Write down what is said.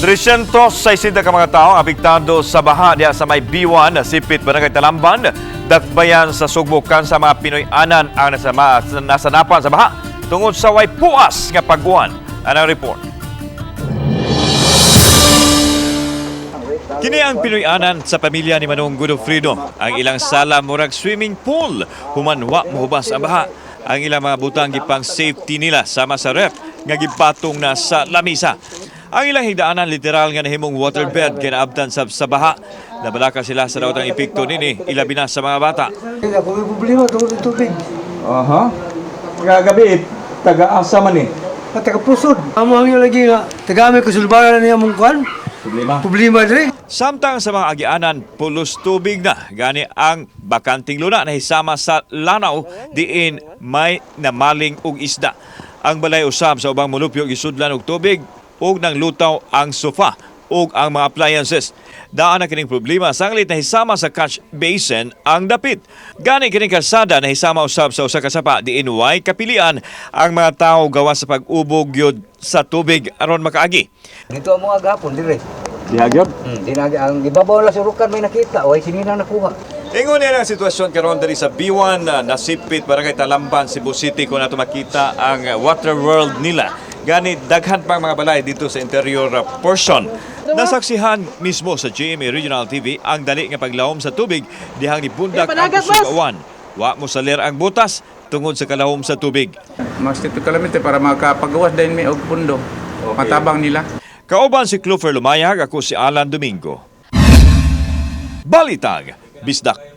360 ka mga tao ang apektado sa baha diya sa may B1 na Sipit, Barangay Talamban. Dakbayan sa sugbukan sa mga Pinoy-anan ang nasanapan sa baha tungod sa way puas nga pagguan. Anong report? Kini ang Pinoy-anan sa pamilya ni Manong Godofredo. Ang ilang sala murag swimming pool, human wa mohubas ang baha. Ang ilang mga butang gipang safety nila sama sa ref nga gipatong na sa lamisa. Ang ilang higdaanan literal nga nahimong waterbed kay naabtan sa baha. Nabalaka sila sa daotang epekto nini, ilabi na sa mga bata. Ako may problema tungkol sa tubig. Aha. Kagabi, taga-asa man eh. Taga-pusod. Amo ang lagi nga. Taga-amay ko sulbaran niya mong kwan. Problema diri. Samtang sa mga agianan, pulos tubig na. Gani ang bakanting luna na hisama sa lanaw diin may namaling og isda. Ang balay usab sa ubang mulupyo gisudlan og tubig ug nang lutaw ang sofa ug ang mga appliances. Daan na kining problema sanglit na hisama sa catch basin ang dapit. Gani kining kalsada na hisama usab sa usa ka sapa diin way kapilian ang mga tawo gawa sa pag-ubog gyud sa tubig aron makaagi. Dito ang mga gapon dire. Dihagyod? Dinagi ang ibabaw la surukan may nakita, way sinina nakuha. Ingon niya ang sitwasyon karon diri sa B1 na Sipit, Barangay Talamban, Cebu City kung nato makita ang water world nila. Gani daghan pang mga balay dito sa interior portion. Nasaksihan mismo sa GMA Regional TV ang dali nga paglawom sa tubig dihang nibundak ang usugawan. Wa mo salir ang butas tungod sa kalawom sa tubig. Mas dito kalamite para makapagawas din may og pundo. Matabang nila. Kauban si Clover Lumayag, ako si Alan Domingo. Balitag, Bisdak.